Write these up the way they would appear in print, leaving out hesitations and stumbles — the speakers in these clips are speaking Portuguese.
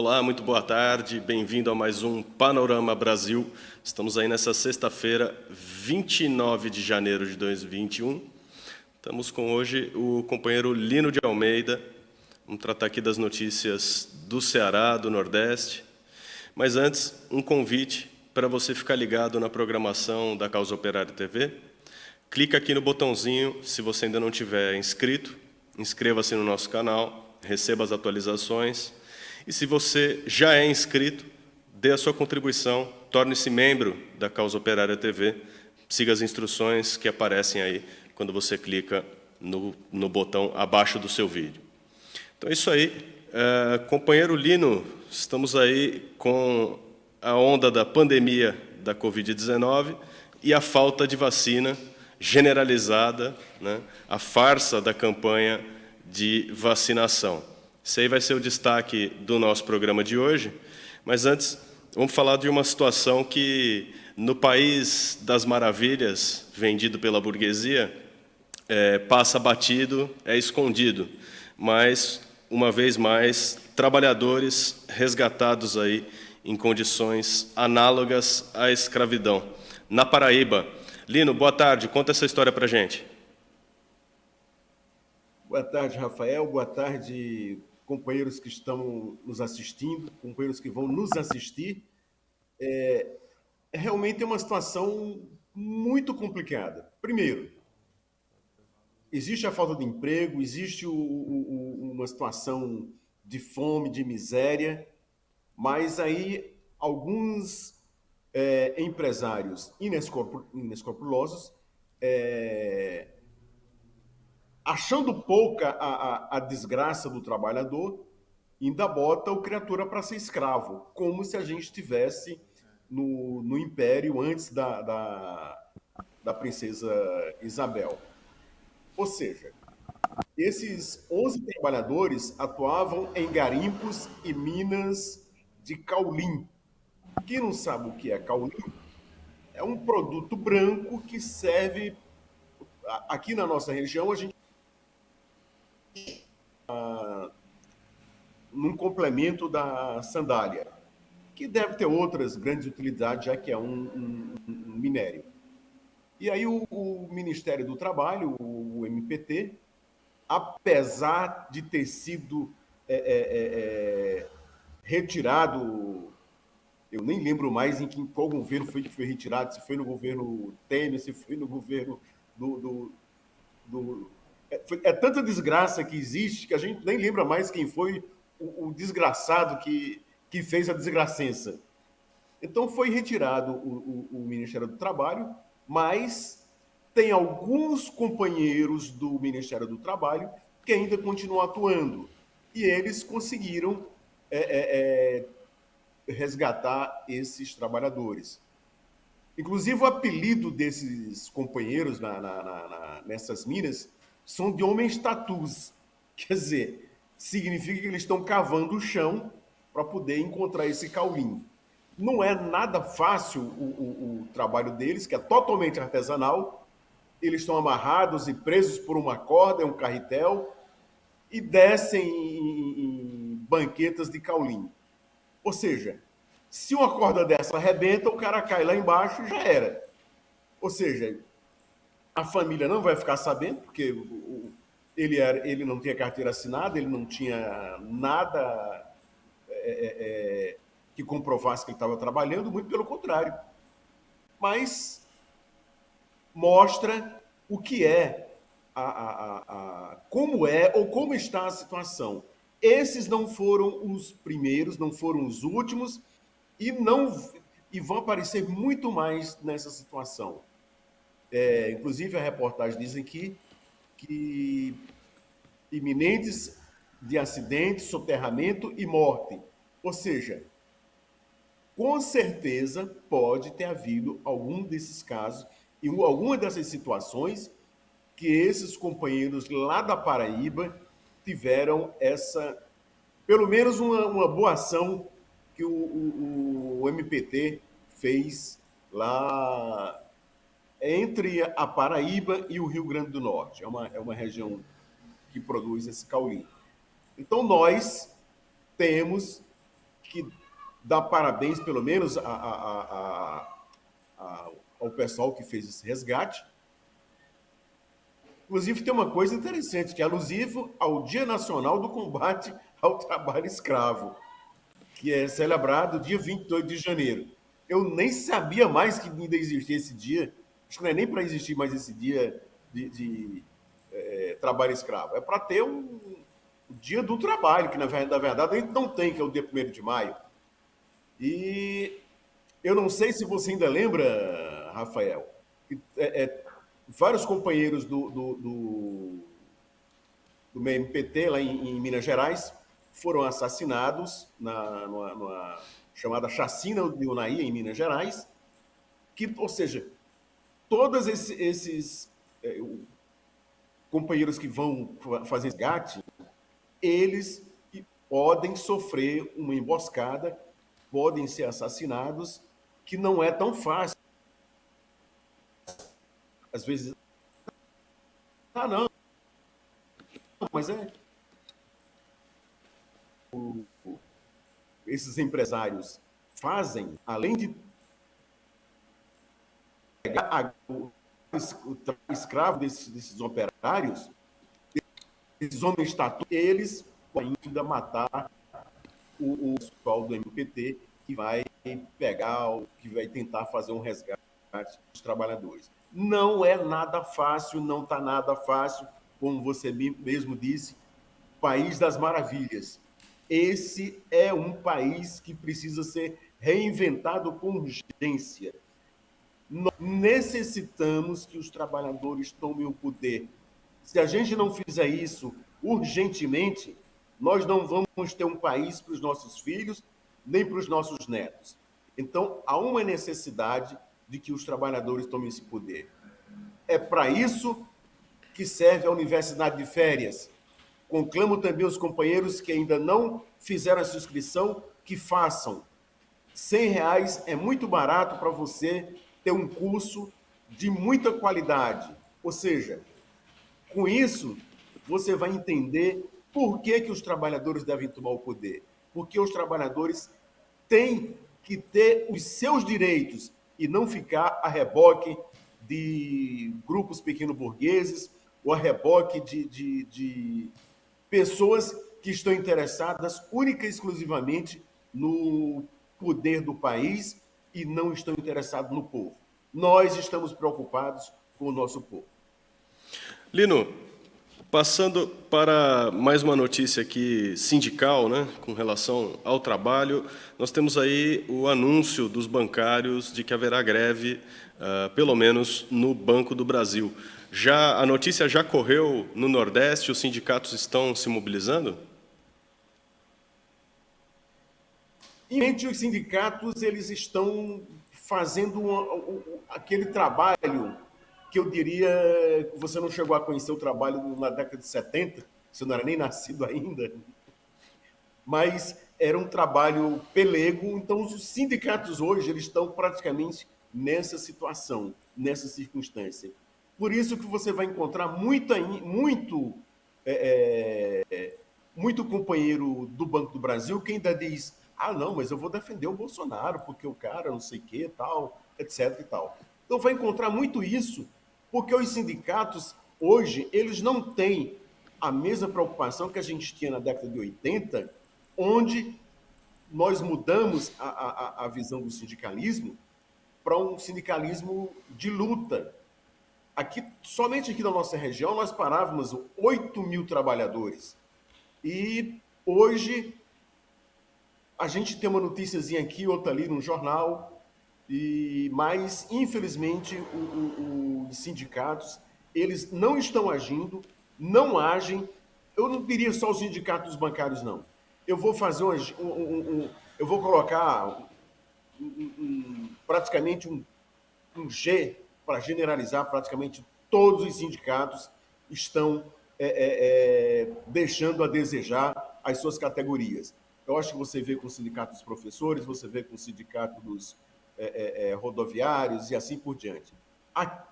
Olá, muito boa tarde, bem-vindo a mais um Panorama Brasil. Estamos aí nessa sexta-feira, 29 de janeiro de 2021. Estamos com hoje o companheiro Lino de Almeida. Vamos tratar aqui das notícias do Ceará, do Nordeste. Mas antes, um convite para você ficar ligado na programação da Causa Operária TV. Clica aqui no botãozinho, se você ainda não tiver inscrito, inscreva-se no nosso canal, receba as atualizações. E se você já é inscrito, dê a sua contribuição, torne-se membro da Causa Operária TV, siga as instruções que aparecem aí quando você clica no botão abaixo do seu vídeo. Então é isso aí. Companheiro Lino, estamos aí com a onda da pandemia da Covid-19 e a falta de vacina generalizada, né? A farsa da campanha de vacinação. Esse aí vai ser o destaque do nosso programa de hoje, mas antes vamos falar de uma situação que no país das maravilhas, vendido pela burguesia, passa batido, é escondido, mas, uma vez mais, trabalhadores resgatados aí em condições análogas à escravidão. Na Paraíba. Lino, boa tarde, conta essa história pra gente. Boa tarde, Rafael. Boa tarde, companheiros que estão nos assistindo, companheiros que vão nos assistir. Realmente é uma situação muito complicada. Primeiro, existe a falta de emprego, existe uma situação de fome, de miséria, mas aí alguns empresários inescrupulosos, achando pouca a desgraça do trabalhador, ainda bota o criatura para ser escravo, como se a gente estivesse no Império antes da princesa Isabel. Ou seja, esses 11 trabalhadores atuavam em garimpos e minas de caulim. Quem não sabe o que é caulim, é um produto branco que serve, aqui na nossa região, a gente num complemento da sandália, que deve ter outras grandes utilidades, já que é um minério. E aí o Ministério do Trabalho, o MPT, apesar de ter sido retirado, eu nem lembro mais qual governo foi que foi retirado, se foi no governo Temer, se foi no governo do tanta desgraça que existe que a gente nem lembra mais quem foi o desgraçado que fez a desgracença. Então foi retirado o Ministério do Trabalho, mas tem alguns companheiros do Ministério do Trabalho que ainda continuam atuando. E eles conseguiram resgatar esses trabalhadores. Inclusive, o apelido desses companheiros nessas minas são de homens tatus. Quer dizer, significa que eles estão cavando o chão para poder encontrar esse caulim. Não é nada fácil o trabalho deles, que é totalmente artesanal. Eles estão amarrados e presos por uma corda, um carretel, e descem em banquetas de caulim. Ou seja, se uma corda dessa arrebenta, o cara cai lá embaixo e já era. Ou seja, a família não vai ficar sabendo, porque ele não tinha carteira assinada, ele não tinha nada que comprovasse que ele estava trabalhando, muito pelo contrário. Mas mostra o que é, como é ou como está a situação. Esses não foram os primeiros, não foram os últimos, e vão aparecer muito mais nessa situação. Inclusive, a reportagem diz aqui que iminentes de acidente, soterramento e morte. Ou seja, com certeza pode ter havido algum desses casos e alguma dessas situações que esses companheiros lá da Paraíba tiveram pelo menos uma boa ação que o MPT fez lá entre a Paraíba e o Rio Grande do Norte. É uma região que produz esse caulim. Então, nós temos que dá parabéns, pelo menos, ao pessoal que fez esse resgate. Inclusive, tem uma coisa interessante, que é alusivo ao Dia Nacional do Combate ao Trabalho Escravo, que é celebrado dia 28 de janeiro. Eu nem sabia mais que ainda existia esse dia. Acho que não é nem para existir mais esse dia de trabalho escravo. É para ter o dia do trabalho, que na verdade a gente não tem, que é o dia 1º de maio. E eu não sei se você ainda lembra, Rafael, que vários companheiros do MPT lá em Minas Gerais foram assassinados numa chamada chacina de Unaí, em Minas Gerais, ou seja, todos esses companheiros que vão fazer resgate, eles podem sofrer uma emboscada, podem ser assassinados, que não é tão fácil. Às vezes, não, mas esses empresários fazem, além de pegar o escravo desses operários, esses homens estatutos, eles podem ainda matar o pessoal do MPT que vai que vai tentar fazer um resgate dos trabalhadores. Não é nada fácil, não está nada fácil, como você mesmo disse, país das maravilhas. Esse é um país que precisa ser reinventado com urgência. Nós necessitamos que os trabalhadores tomem o poder. Se a gente não fizer isso urgentemente, nós não vamos ter um país para os nossos filhos, nem para os nossos netos. Então, há uma necessidade de que os trabalhadores tomem esse poder. É para isso que serve a Universidade de Férias. Conclamo também os companheiros que ainda não fizeram essa inscrição, que façam. R$100 é muito barato para você ter um curso de muita qualidade. Ou seja, com isso, você vai entender por que os trabalhadores devem tomar o poder. Porque os trabalhadores têm que ter os seus direitos e não ficar a reboque de grupos pequeno-burgueses ou a reboque de pessoas que estão interessadas única e exclusivamente no poder do país e não estão interessados no povo. Nós estamos preocupados com o nosso povo. Lino, passando para mais uma notícia aqui sindical, né, com relação ao trabalho, nós temos aí o anúncio dos bancários de que haverá greve, pelo menos no Banco do Brasil. A notícia já correu no Nordeste, os sindicatos estão se mobilizando? Os sindicatos eles estão fazendo aquele trabalho que eu diria que você não chegou a conhecer o trabalho na década de 70, você não era nem nascido ainda, mas era um trabalho pelego. Então, os sindicatos hoje eles estão praticamente nessa situação, nessa circunstância. Por isso que você vai encontrar muito companheiro do Banco do Brasil que ainda diz: não, mas eu vou defender o Bolsonaro, porque o cara não sei o que, tal, etc e tal. Então vai encontrar muito isso, porque os sindicatos, hoje, eles não têm a mesma preocupação que a gente tinha na década de 80, onde nós mudamos a visão do sindicalismo para um sindicalismo de luta. Somente aqui na nossa região, nós parávamos 8.000 trabalhadores. E hoje a gente tem uma noticiazinha aqui, outra ali no jornal, mas, infelizmente, os sindicatos, eles não estão agindo, não agem. Eu não diria só os sindicatos bancários, não. Eu vou fazer eu vou colocar praticamente um G para generalizar. Praticamente todos os sindicatos estão deixando a desejar as suas categorias. Eu acho que você vê com o sindicato dos professores, você vê com o sindicato dos rodoviários e assim por diante.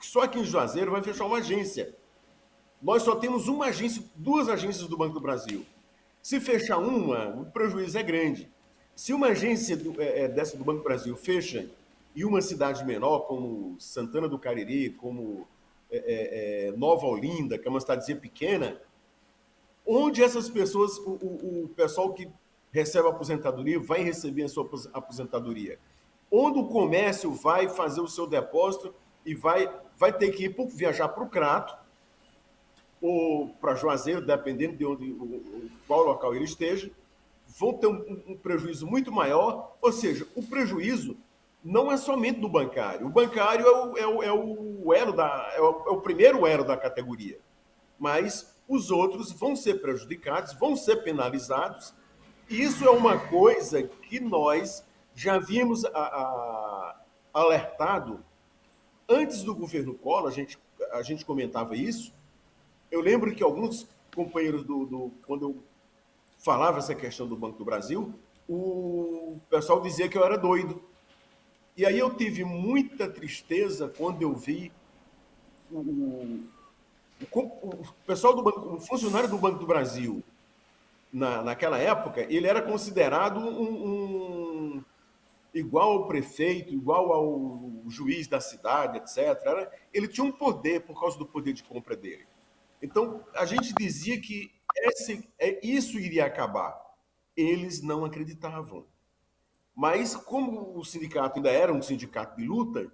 Só aqui em Juazeiro vai fechar uma agência. Nós só temos duas agências do Banco do Brasil. Se fechar uma, o prejuízo é grande. Se uma agência dessa do Banco do Brasil fecha em uma cidade menor, como Santana do Cariri, como Nova Olinda, que é uma cidadezinha pequena, onde essas pessoas, o pessoal que recebe a aposentadoria, vai receber a sua aposentadoria? Onde o comércio vai fazer o seu depósito e vai ter que viajar para o Crato ou para Juazeiro, dependendo de qual local ele esteja, vão ter um prejuízo muito maior. Ou seja, o prejuízo não é somente do bancário. O bancário é o primeiro elo da categoria. Mas os outros vão ser prejudicados, vão ser penalizados. E isso é uma coisa que nós já havíamos alertado antes do governo Collor, a gente comentava isso. Eu lembro que alguns companheiros quando eu falava essa questão do Banco do Brasil, o pessoal dizia que eu era doido. E aí eu tive muita tristeza quando eu vi o pessoal do banco, o funcionário do Banco do Brasil, naquela época, ele era considerado igual ao prefeito, igual ao juiz da cidade, etc. Ele tinha um poder por causa do poder de compra dele. Então, a gente dizia que isso iria acabar. Eles não acreditavam. Mas, como o sindicato ainda era um sindicato de luta,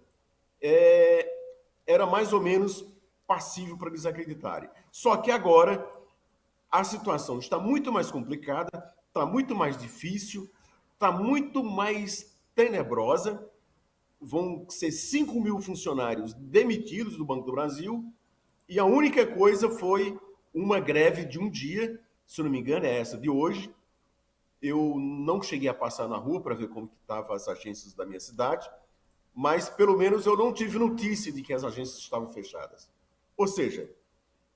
era mais ou menos passível para eles acreditarem. Só que agora a situação está muito mais complicada, está muito mais difícil, está muito mais tenebrosa. Vão ser 5 mil funcionários demitidos do Banco do Brasil e a única coisa foi uma greve de um dia, se não me engano, é essa de hoje. Eu não cheguei a passar na rua para ver como estavam as agências da minha cidade, mas pelo menos eu não tive notícia de que as agências estavam fechadas. Ou seja,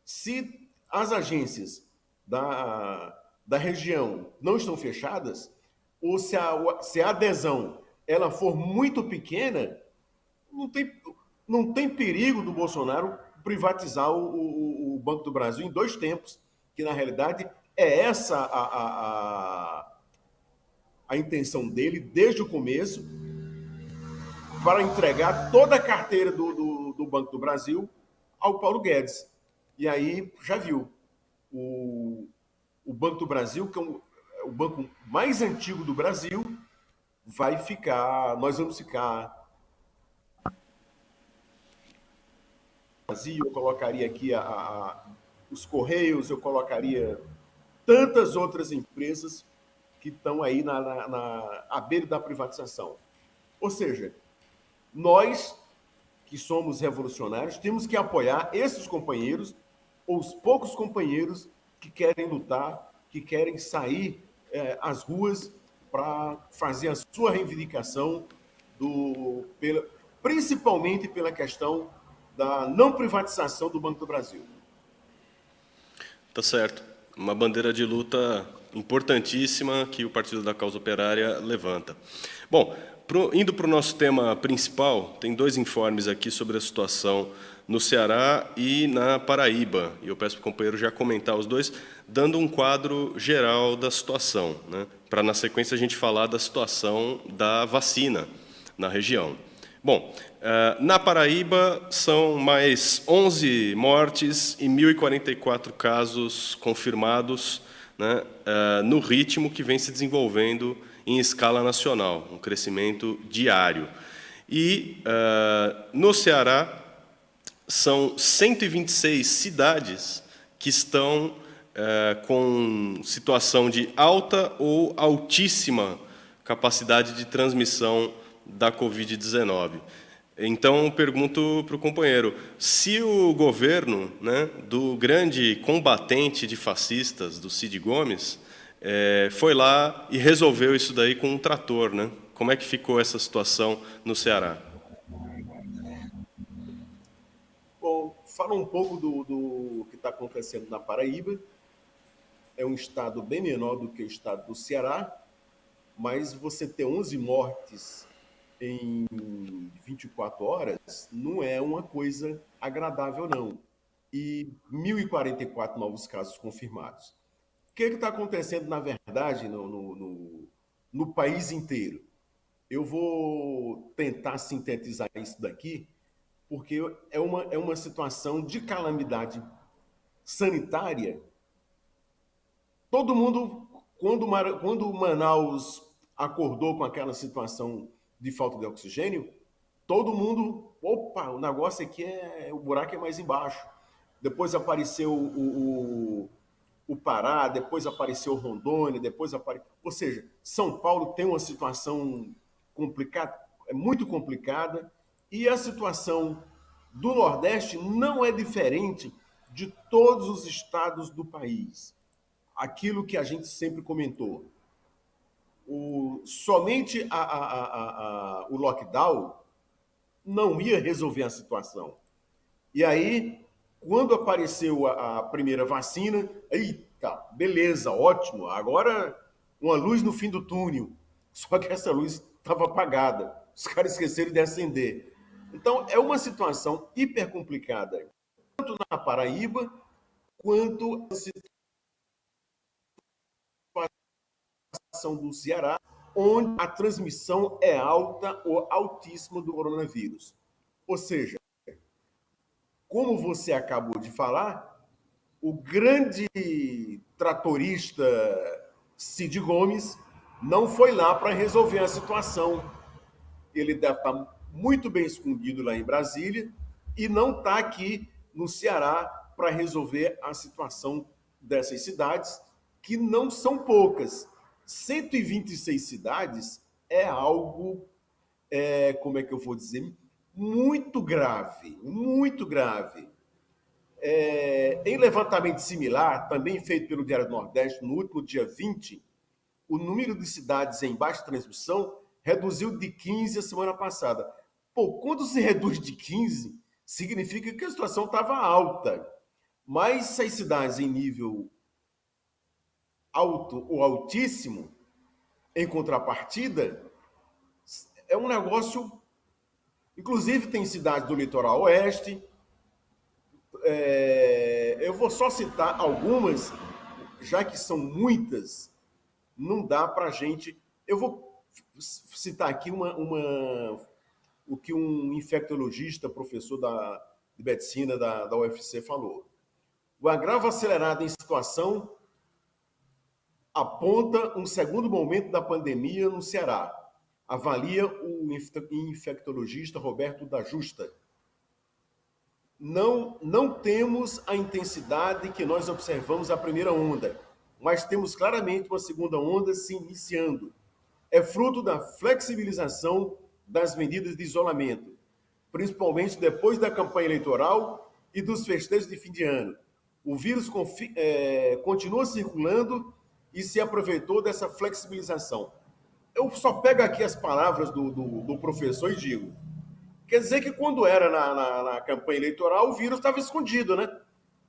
se as agências da região não estão fechadas, ou se a adesão ela for muito pequena, não tem perigo do Bolsonaro privatizar o Banco do Brasil em 2 tempos, que na realidade é essa a intenção dele desde o começo, para entregar toda a carteira do Banco do Brasil ao Paulo Guedes. E aí já viu, o Banco do Brasil, que é o banco mais antigo do Brasil, nós vamos ficar vazio. Eu colocaria aqui os Correios, eu colocaria tantas outras empresas que estão aí à beira da privatização. Ou seja, nós que somos revolucionários temos que apoiar esses companheiros, ou os poucos companheiros que querem lutar, que querem sair às ruas para fazer a sua reivindicação, principalmente pela questão da não privatização do Banco do Brasil. Tá certo. Uma bandeira de luta importantíssima que o Partido da Causa Operária levanta. Bom, indo para o nosso tema principal, tem 2 informes aqui sobre a situação no Ceará e na Paraíba. E eu peço para o companheiro já comentar os dois, dando um quadro geral da situação, né? Para, na sequência, a gente falar da situação da vacina na região. Bom, na Paraíba são mais 11 mortes e 1.044 casos confirmados, né, no ritmo que vem se desenvolvendo em escala nacional, um crescimento diário. E no Ceará são 126 cidades que estão com situação de alta ou altíssima capacidade de transmissão da Covid-19. Então, eu pergunto para o companheiro, se o governo, né, do grande combatente de fascistas, do Cid Gomes, foi lá e resolveu isso daí com um trator, né? Como é que ficou essa situação no Ceará? Bom, fala um pouco do que está acontecendo na Paraíba. É um estado bem menor do que o estado do Ceará, mas você ter 11 mortes em 24 horas não é uma coisa agradável, não. E 1.044 novos casos confirmados. O que está acontecendo, na verdade, no país inteiro. Eu vou tentar sintetizar isso daqui, porque é uma situação de calamidade sanitária. Todo mundo, quando Manaus acordou com aquela situação de falta de oxigênio, todo mundo, opa, o negócio aqui o buraco é mais embaixo. Depois apareceu o Pará, depois apareceu Rondônia, depois apareceu. Ou seja, São Paulo tem uma situação complicada, é muito complicada, e a situação do Nordeste não é diferente de todos os estados do país. Aquilo que a gente sempre comentou. Somente o lockdown não ia resolver a situação. E aí, quando apareceu a primeira vacina, eita, beleza, ótimo, agora uma luz no fim do túnel. Só que essa luz estava apagada, os caras esqueceram de acender. Então, é uma situação hiper complicada, tanto na Paraíba, quanto a situação do Ceará, onde a transmissão é alta ou altíssima do coronavírus. Ou seja, como você acabou de falar, o grande tratorista Cid Gomes não foi lá para resolver a situação. Ele deve estar muito bem escondido lá em Brasília e não está aqui no Ceará para resolver a situação dessas cidades, que não são poucas. 126 cidades é algo, como é que eu vou dizer, muito grave, muito grave. Em levantamento similar, também feito pelo Diário do Nordeste, no último dia 20, o número de cidades em baixa transmissão reduziu de 15 a semana passada. Pô, quando se reduz de 15, significa que a situação estava alta. Mas se as cidades em nível alto ou altíssimo, em contrapartida, é um negócio. Inclusive, tem cidades do litoral oeste. Eu vou só citar algumas, já que são muitas, não dá para a gente. Eu vou citar aqui o que um infectologista, professor de medicina da UFC falou. O agravo acelerado em situação aponta um segundo momento da pandemia no Ceará, avalia o infectologista Roberto da Justa. Não temos a intensidade que nós observamos a primeira onda, mas temos claramente uma segunda onda se iniciando. É fruto da flexibilização das medidas de isolamento, principalmente depois da campanha eleitoral e dos festejos de fim de ano. O vírus continua circulando e se aproveitou dessa flexibilização. Eu só pego aqui as palavras do professor e digo: quer dizer que quando era na campanha eleitoral, o vírus estava escondido, né?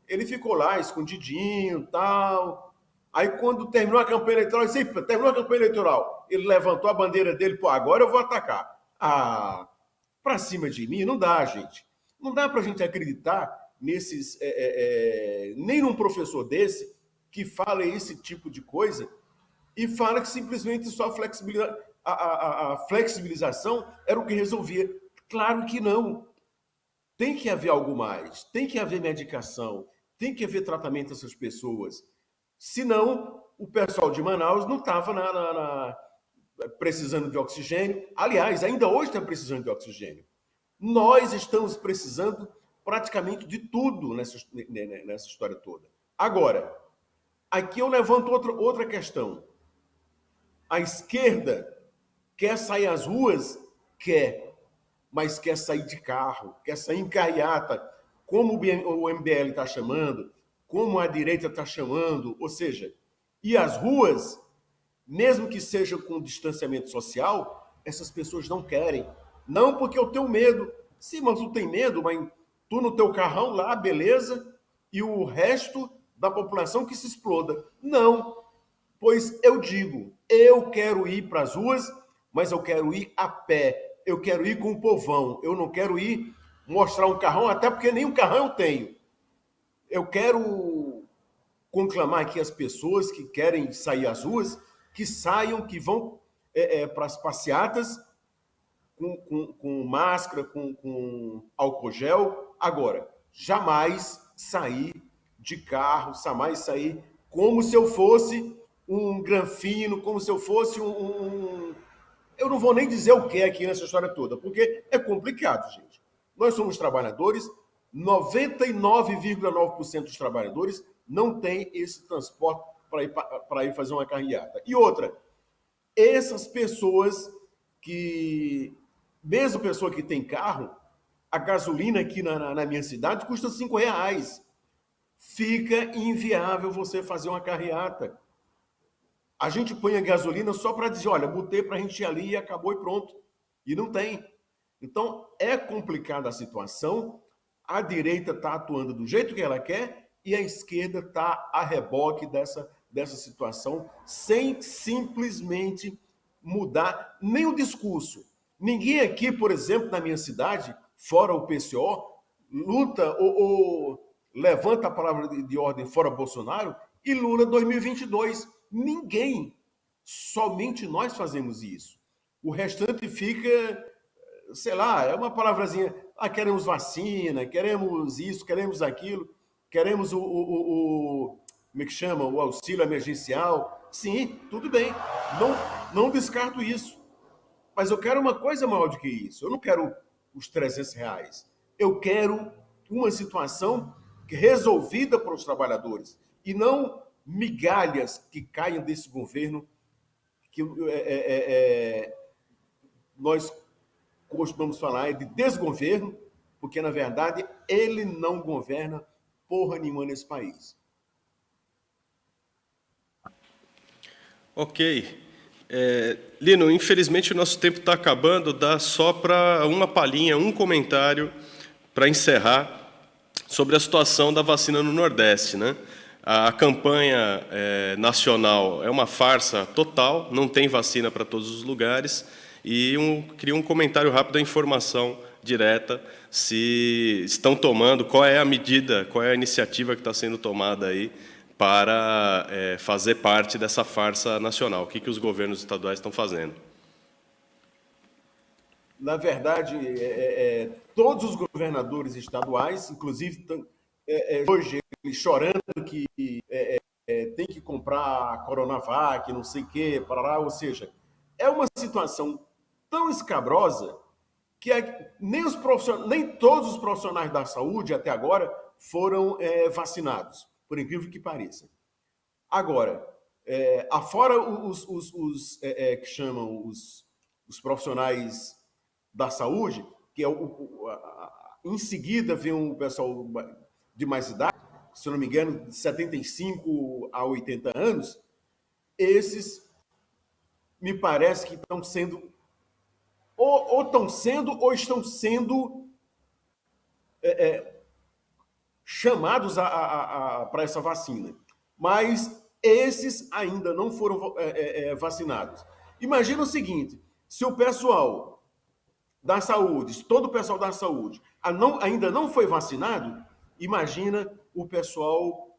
Ele ficou lá, escondidinho, tal. Aí, quando terminou a campanha eleitoral, ele disse: terminou a campanha eleitoral. Ele levantou a bandeira dele, pô, agora eu vou atacar. Ah, pra cima de mim, não dá, gente. Não dá pra gente acreditar nesses... nem num professor desse que fala esse tipo de coisa e fala que simplesmente só a flexibilização era o que resolvia. Claro que não. Tem que haver algo mais, tem que haver medicação, tem que haver tratamento dessas pessoas. Senão, o pessoal de Manaus não estava precisando de oxigênio. Aliás, ainda hoje está precisando de oxigênio. Nós estamos precisando praticamente de tudo nessa história toda. Agora, aqui eu levanto outra questão. A esquerda quer sair às ruas? Quer, mas quer sair de carro, quer sair em carreata, como o MBL está chamando, como a direita está chamando, ou seja, e as ruas, mesmo que seja com distanciamento social, essas pessoas não querem. Não porque eu tenho medo. Sim, mas tu tem medo, mas tu no teu carrão lá, beleza, e o resto da população que se exploda. Não, pois eu digo, eu quero ir para as ruas, mas eu quero ir a pé. Eu quero ir com o povão. Eu não quero ir mostrar um carrão, até porque nem um carrão eu tenho. Eu quero conclamar aqui as pessoas que querem sair às ruas, que saiam, que vão para as passeatas, com máscara, com álcool gel. Agora, jamais sair de carro, jamais sair como se eu fosse um granfino, como se eu fosse eu não vou nem dizer o que é aqui nessa história toda, porque é complicado, gente. Nós somos trabalhadores, 99,9% dos trabalhadores não tem esse transporte para ir fazer uma carreata. E outra, essas pessoas que, mesmo pessoa que tem carro, a gasolina aqui na minha cidade custa R$5. Fica inviável você fazer uma carreata. A gente põe a gasolina só para dizer, olha, botei para a gente ir ali e acabou e pronto. E não tem. Então, é complicada a situação. A direita está atuando do jeito que ela quer e a esquerda está a reboque dessa situação, sem simplesmente mudar nem o discurso. Ninguém aqui, por exemplo, na minha cidade, fora o PCO, luta ou levanta a palavra de ordem fora Bolsonaro e Lula 2022. Ninguém, somente nós fazemos isso. O restante fica, sei lá, é uma palavrazinha, queremos vacina, queremos isso, queremos aquilo, queremos como é que chama? O auxílio emergencial. Sim, tudo bem, não descarto isso. Mas eu quero uma coisa maior do que isso. Eu não quero os R$300. Eu quero uma situação resolvida para os trabalhadores e não migalhas que caiam desse governo que nós costumamos falar de desgoverno, porque, na verdade, ele não governa porra nenhuma nesse país. Ok. Lino, infelizmente o nosso tempo está acabando, dá só para uma palhinha, um comentário para encerrar sobre a situação da vacina no Nordeste, né? A campanha nacional é uma farsa total, não tem vacina para todos os lugares, e queria um comentário rápido da informação direta, se estão tomando, qual é a medida, qual é a iniciativa que está sendo tomada aí para fazer parte dessa farsa nacional. O que os governos estaduais estão fazendo? Na verdade, todos os governadores estaduais, inclusive hoje eles chorando que tem que comprar Coronavac, não sei o quê, parará, ou seja, é uma situação tão escabrosa que nem todos os profissionais da saúde até agora foram vacinados, por incrível que pareça. Agora, afora que chamam os profissionais da saúde, que em seguida vem o pessoal de mais idade, se eu não me engano, de 75 a 80 anos, esses me parece que estão sendo ou estão sendo chamados para essa vacina. Mas esses ainda não foram vacinados. Imagina o seguinte, se o pessoal da saúde, todo o pessoal da saúde ainda não foi vacinado, imagina o pessoal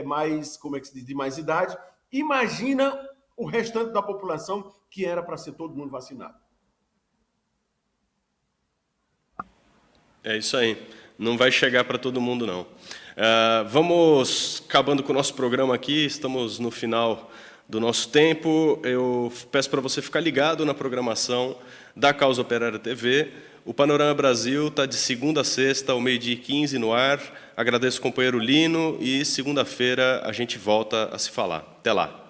mais, como é que se diz, de mais idade, imagina o restante da população que era para ser todo mundo vacinado. É isso aí. Não vai chegar para todo mundo, não. Vamos acabando com o nosso programa aqui, estamos no final do nosso tempo. Eu peço para você ficar ligado na programação da Causa Operária TV. O Panorama Brasil está de segunda a sexta, ao 12h15 no ar. Agradeço o companheiro Lino e segunda-feira a gente volta a se falar. Até lá.